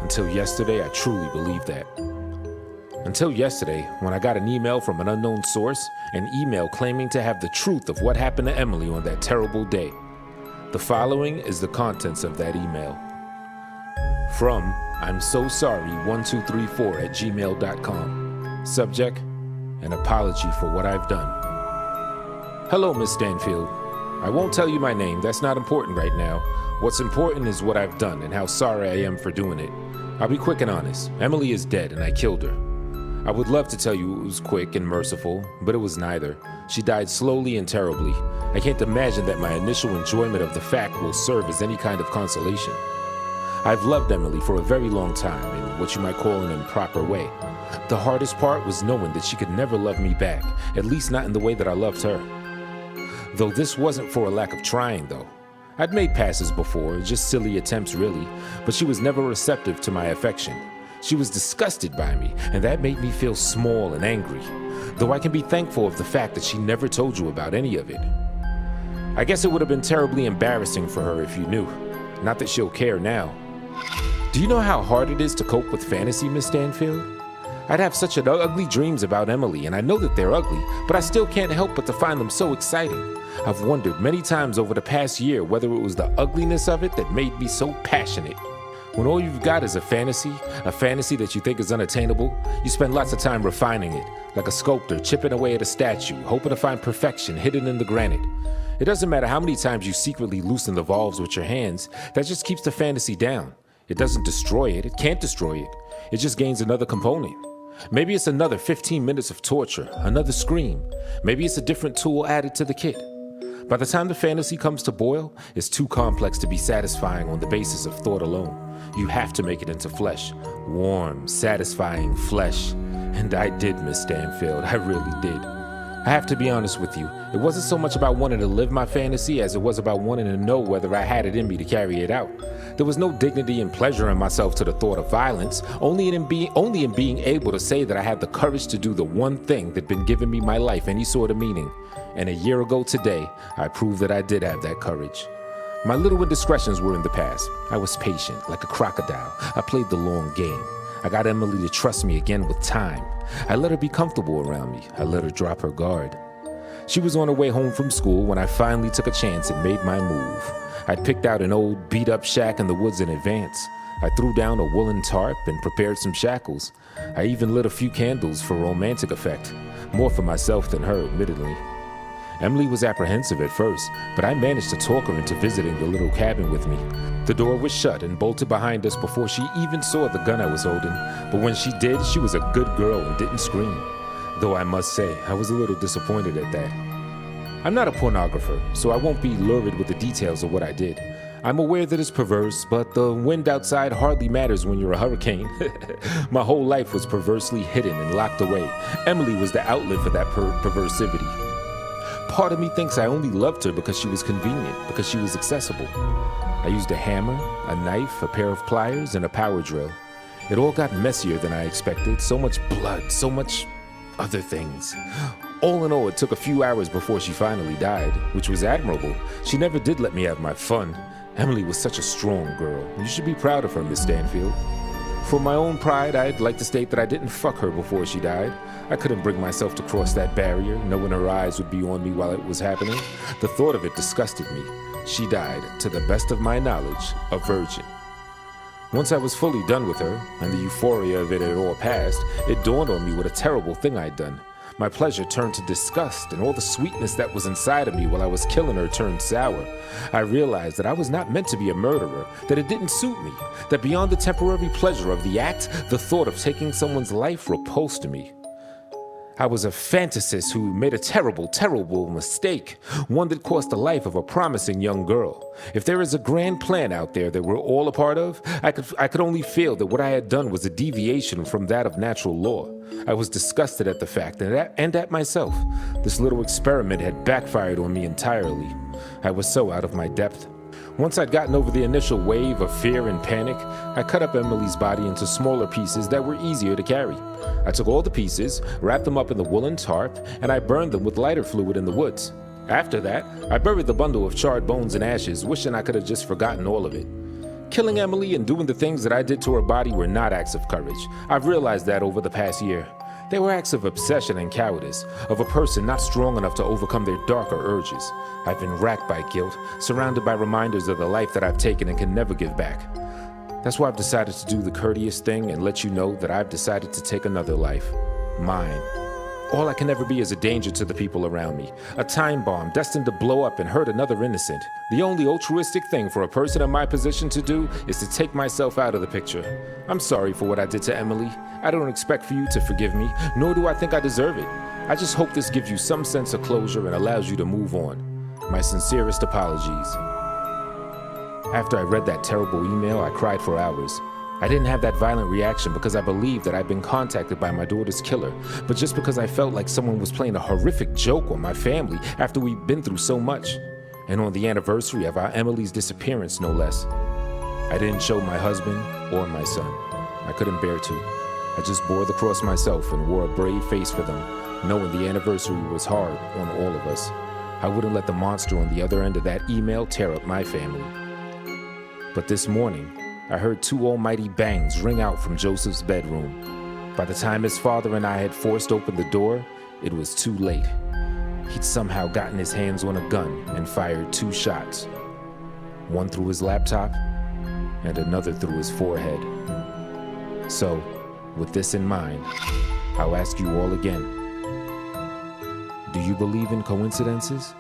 Until yesterday, I truly believed that. Until yesterday, when I got an email from an unknown source, an email claiming to have the truth of what happened to Emily on that terrible day. The following is the contents of that email. From I'm so sorry 1234@gmail.com. Subject, an apology for what I've done. Hello, Miss Stanfield. I won't tell you my name, that's not important right now. What's important is what I've done and how sorry I am for doing it. I'll be quick and honest. Emily is dead and I killed her. I would love to tell you it was quick and merciful, but it was neither. She died slowly and terribly. I can't imagine that my initial enjoyment of the fact will serve as any kind of consolation. I've loved Emily for a very long time in what you might call an improper way. The hardest part was knowing that she could never love me back, at least not in the way that I loved her. Though this wasn't for a lack of trying, though. I'd made passes before, just silly attempts really, but she was never receptive to my affection. She was disgusted by me, and that made me feel small and angry, though I can be thankful of the fact that she never told you about any of it. I guess it would have been terribly embarrassing for her if you knew. Not that she'll care now. Do you know how hard it is to cope with fantasy, Miss Stanfield? I'd have such ugly dreams about Emily, and I know that they're ugly, but I still can't help but to find them so exciting. I've wondered many times over the past year whether it was the ugliness of it that made me so passionate. When all you've got is a fantasy that you think is unattainable, you spend lots of time refining it, like a sculptor chipping away at a statue, hoping to find perfection hidden in the granite. It doesn't matter how many times you secretly loosen the valves with your hands, that just keeps the fantasy down. It doesn't destroy it, it can't destroy it. It just gains another component. Maybe it's another 15 minutes of torture, another scream. Maybe it's a different tool added to the kit. By the time the fantasy comes to boil, it's too complex to be satisfying on the basis of thought alone. You have to make it into flesh. Warm, satisfying flesh. And I did, Miss Stanfield, I really did. I have to be honest with you, it wasn't so much about wanting to live my fantasy as it was about wanting to know whether I had it in me to carry it out. There was no dignity in pleasuring myself to the thought of violence, only in being able to say that I had the courage to do the one thing that had been giving me my life any sort of meaning. And a year ago today, I proved that I did have that courage. My little indiscretions were in the past. I was patient, like a crocodile. I played the long game. I got Emily to trust me again with time. I let her be comfortable around me. I let her drop her guard. She was on her way home from school when I finally took a chance and made my move. I'd picked out an old beat-up shack in the woods in advance. I threw down a woolen tarp and prepared some shackles. I even lit a few candles for romantic effect. More for myself than her, admittedly. Emily was apprehensive at first, but I managed to talk her into visiting the little cabin with me. The door was shut and bolted behind us before she even saw the gun I was holding, but when she did, she was a good girl and didn't scream. Though I must say, I was a little disappointed at that. I'm not a pornographer, so I won't be lurid with the details of what I did. I'm aware that it's perverse, but the wind outside hardly matters when you're a hurricane. My whole life was perversely hidden and locked away. Emily was the outlet for that perversivity. Part of me thinks I only loved her because she was convenient, because she was accessible. I used a hammer, a knife, a pair of pliers, and a power drill. It all got messier than I expected. So much blood, so much other things. All in all, it took a few hours before she finally died, which was admirable. She never did let me have my fun. Emily was such a strong girl. You should be proud of her, Miss Stanfield. For my own pride, I'd like to state that I didn't fuck her before she died. I couldn't bring myself to cross that barrier, knowing her eyes would be on me while it was happening. The thought of it disgusted me. She died, to the best of my knowledge, a virgin. Once I was fully done with her, and the euphoria of it had all passed, it dawned on me what a terrible thing I'd done. My pleasure turned to disgust, and all the sweetness that was inside of me while I was killing her turned sour. I realized that I was not meant to be a murderer, that it didn't suit me, that beyond the temporary pleasure of the act, the thought of taking someone's life repulsed me. I was a fantasist who made a terrible, terrible mistake, one that cost the life of a promising young girl. If there is a grand plan out there that we're all a part of, I could only feel that what I had done was a deviation from that of natural law. I was disgusted at the fact and at myself. This little experiment had backfired on me entirely. I was so out of my depth. Once I'd gotten over the initial wave of fear and panic, I cut up Emily's body into smaller pieces that were easier to carry. I took all the pieces, wrapped them up in the woolen tarp, and I burned them with lighter fluid in the woods. After that, I buried the bundle of charred bones and ashes, wishing I could have just forgotten all of it. Killing Emily and doing the things that I did to her body were not acts of courage. I've realized that over the past year. They were acts of obsession and cowardice, of a person not strong enough to overcome their darker urges. I've been racked by guilt, surrounded by reminders of the life that I've taken and can never give back. That's why I've decided to do the courteous thing and let you know that I've decided to take another life. Mine. All I can ever be is a danger to the people around me, a time bomb destined to blow up and hurt another innocent. The only altruistic thing for a person in my position to do is to take myself out of the picture. I'm sorry for what I did to Emily. I don't expect for you to forgive me, nor do I think I deserve it. I just hope this gives you some sense of closure and allows you to move on. My sincerest apologies. After I read that terrible email, I cried for hours. I didn't have that violent reaction because I believed that I'd been contacted by my daughter's killer, but just because I felt like someone was playing a horrific joke on my family after we'd been through so much. And on the anniversary of our Emily's disappearance, no less. I didn't show my husband or my son. I couldn't bear to. I just bore the cross myself and wore a brave face for them, knowing the anniversary was hard on all of us. I wouldn't let the monster on the other end of that email tear up my family. But this morning, I heard two almighty bangs ring out from Joseph's bedroom. By the time his father and I had forced open the door, it was too late. He'd somehow gotten his hands on a gun and fired 2 shots. One through his laptop and another through his forehead. So, with this in mind, I'll ask you all again. Do you believe in coincidences?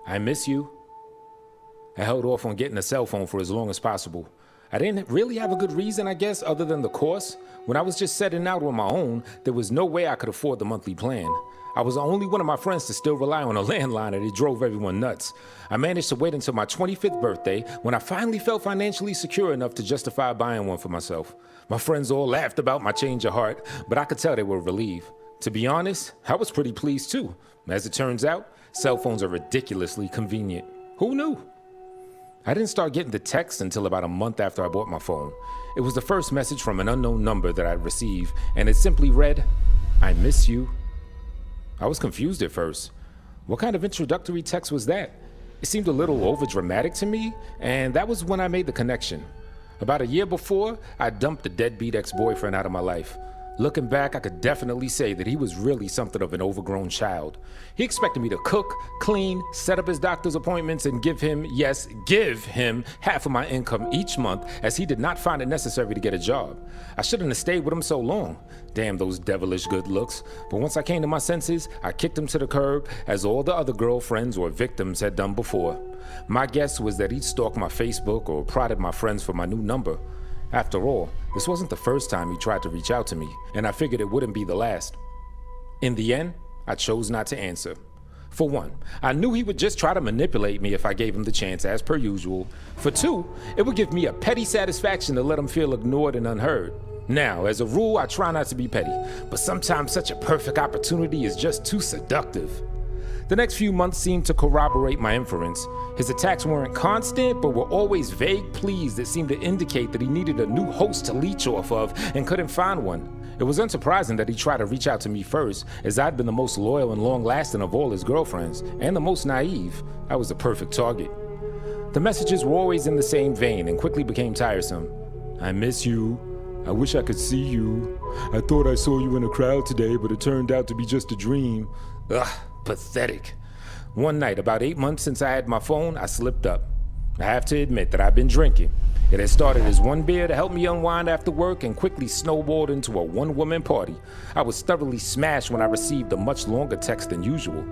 I miss you. I held off on getting a cell phone for as long as possible. I didn't really have a good reason, I guess, other than the course. When I was just setting out on my own, there was no way I could afford the monthly plan. I was the only one of my friends to still rely on a landline, and it drove everyone nuts. I managed to wait until my 25th birthday when I finally felt financially secure enough to justify buying one for myself. My friends all laughed about my change of heart, but I could tell they were relieved. To be honest, I was pretty pleased too. As it turns out, cell phones are ridiculously convenient. Who knew? I didn't start getting the texts until about a month after I bought my phone. It was the first message from an unknown number that I'd received, and it simply read, "I miss you." I was confused at first. What kind of introductory text was that? It seemed a little overdramatic to me, and that was when I made the connection. About a year before, I dumped the deadbeat ex-boyfriend out of my life. Looking back, I could definitely say that he was really something of an overgrown child. He expected me to cook, clean, set up his doctor's appointments, and give him half of my income each month, as he did not find it necessary to get a job. I shouldn't have stayed with him so long. Damn those devilish good looks. But once I came to my senses, I kicked him to the curb, as all the other girlfriends or victims had done before. My guess was that he'd stalked my Facebook or prodded my friends for my new number. After all, this wasn't the first time he tried to reach out to me, and I figured it wouldn't be the last. In the end, I chose not to answer. For one, I knew he would just try to manipulate me if I gave him the chance, as per usual. For two, it would give me a petty satisfaction to let him feel ignored and unheard. Now, as a rule, I try not to be petty, but sometimes such a perfect opportunity is just too seductive. The next few months seemed to corroborate my inference. His attacks weren't constant, but were always vague pleas that seemed to indicate that he needed a new host to leech off of and couldn't find one. It was unsurprising that he tried to reach out to me first, as I'd been the most loyal and long-lasting of all his girlfriends, and the most naive. I was the perfect target. The messages were always in the same vein and quickly became tiresome. "I miss you. I wish I could see you. I thought I saw you in a crowd today, but it turned out to be just a dream." Ugh. Pathetic. One night, about 8 months since I had my phone, I slipped up. I have to admit that I've been drinking. It had started as one beer to help me unwind after work and quickly snowballed into a one-woman party. I was thoroughly smashed when I received a much longer text than usual.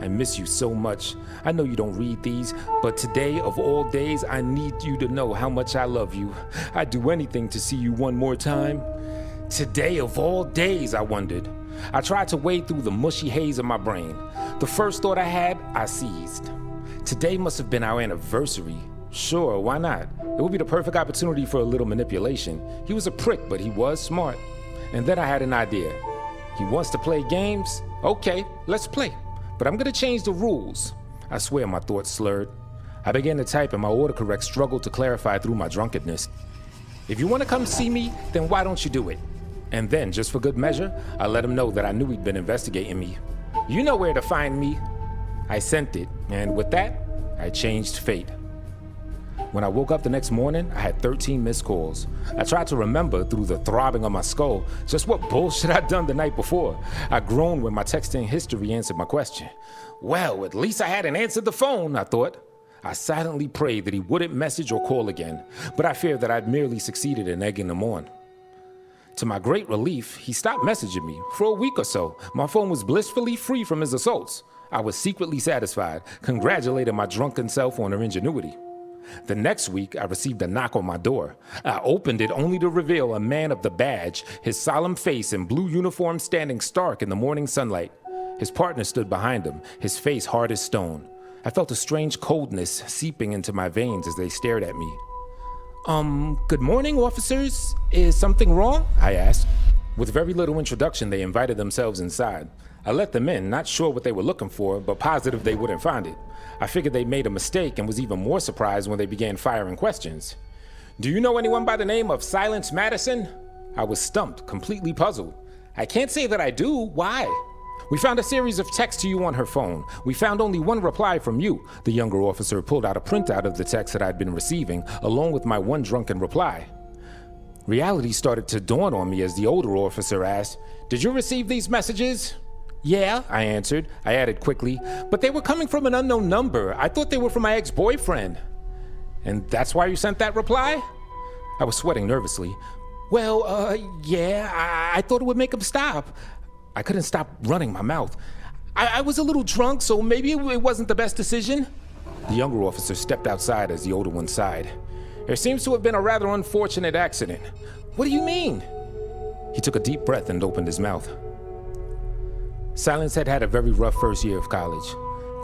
"I miss you so much. I know you don't read these, but today of all days, I need you to know how much I love you. I'd do anything to see you one more time." Today of all days, I wondered. I tried to wade through the mushy haze of my brain. The first thought I had, I seized. Today must have been our anniversary. Sure, why not? It would be the perfect opportunity for a little manipulation. He was a prick, but he was smart. And then I had an idea. He wants to play games? Okay, let's play. But I'm gonna change the rules. I swear my thoughts slurred. I began to type and my autocorrect struggled to clarify through my drunkenness. "If you want to come see me, then why don't you do it?" And then, just for good measure, I let him know that I knew he'd been investigating me. "You know where to find me." I sent it, and with that, I changed fate. When I woke up the next morning, I had 13 missed calls. I tried to remember through the throbbing of my skull just what bullshit I'd done the night before. I groaned when my texting history answered my question. Well, at least I hadn't answered the phone, I thought. I silently prayed that he wouldn't message or call again, but I feared that I'd merely succeeded in egging him on. To my great relief, he stopped messaging me. For a week or so, my phone was blissfully free from his assaults. I was secretly satisfied, congratulating my drunken self on her ingenuity. The next week, I received a knock on my door. I opened it only to reveal a man of the badge, his solemn face and blue uniform standing stark in the morning sunlight. His partner stood behind him, his face hard as stone. I felt a strange coldness seeping into my veins as they stared at me. Good morning, officers. Is something wrong?" I asked. With very little introduction, they invited themselves inside. I let them in, not sure what they were looking for, but positive they wouldn't find it. I figured they made a mistake and was even more surprised when they began firing questions. "Do you know anyone by the name of Silence Madison?" I was stumped, completely puzzled. "I can't say that I do. Why?" "We found a series of texts to you on her phone. We found only one reply from you." The younger officer pulled out a printout of the text that I'd been receiving, along with my one drunken reply. Reality started to dawn on me as the older officer asked, "Did you receive these messages?" "Yeah," I answered. I added quickly, "But they were coming from an unknown number. I thought they were from my ex-boyfriend." "And that's why you sent that reply?" I was sweating nervously. "Well, yeah, I thought it would make him stop." I couldn't stop running my mouth. I was a little drunk, so maybe it wasn't the best decision." The younger officer stepped outside as the older one sighed. There seems to have been a rather unfortunate accident. What do you mean? He took a deep breath and opened his mouth. Silence had had a very rough first year of college.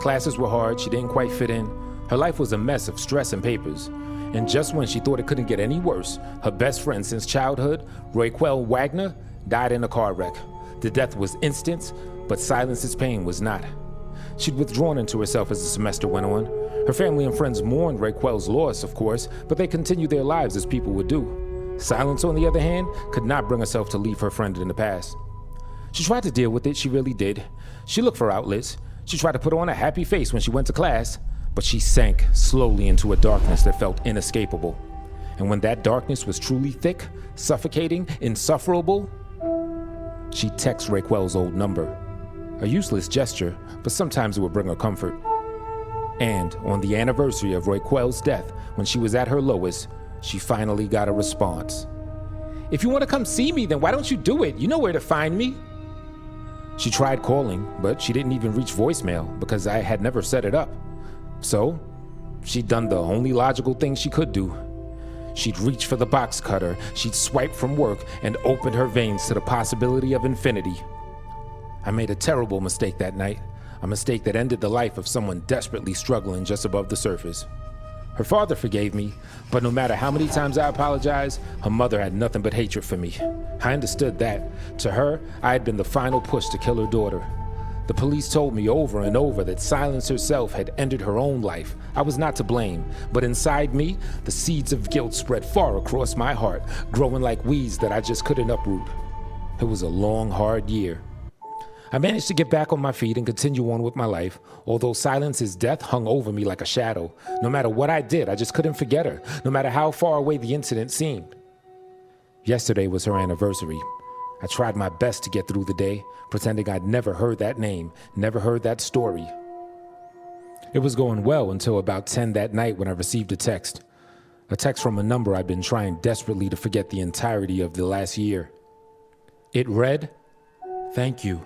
Classes were hard, she didn't quite fit in. Her life was a mess of stress and papers. And just when she thought it couldn't get any worse, her best friend since childhood, Raquel Wagner, died in a car wreck. The death was instant, but Silence's pain was not. She'd withdrawn into herself as the semester went on. Her family and friends mourned Raquel's loss, of course, but they continued their lives as people would do. Silence, on the other hand, could not bring herself to leave her friend in the past. She tried to deal with it, she really did. She looked for outlets. She tried to put on a happy face when she went to class, but she sank slowly into a darkness that felt inescapable. And when that darkness was truly thick, suffocating, insufferable, she texted Raquel's old number. A useless gesture, but sometimes it would bring her comfort. And on the anniversary of Raquel's death, when she was at her lowest, she finally got a response. If you want to come see me, then why don't you do it? You know where to find me. She tried calling, but she didn't even reach voicemail because I had never set it up. So, she'd done the only logical thing she could do. She'd reach for the box cutter, she'd swipe from work, and opened her veins to the possibility of infinity. I made a terrible mistake that night, a mistake that ended the life of someone desperately struggling just above the surface. Her father forgave me, but no matter how many times I apologized, her mother had nothing but hatred for me. I understood that. To her, I had been the final push to kill her daughter. The police told me over and over that Silence herself had ended her own life. I was not to blame, but inside me, the seeds of guilt spread far across my heart, growing like weeds that I just couldn't uproot. It was a long, hard year. I managed to get back on my feet and continue on with my life, although Silence's death hung over me like a shadow. No matter what I did, I just couldn't forget her, no matter how far away the incident seemed. Yesterday was her anniversary. I tried my best to get through the day, pretending I'd never heard that name, never heard that story. It was going well until about 10 that night when I received a text from a number I'd been trying desperately to forget the entirety of the last year. It read, "Thank you.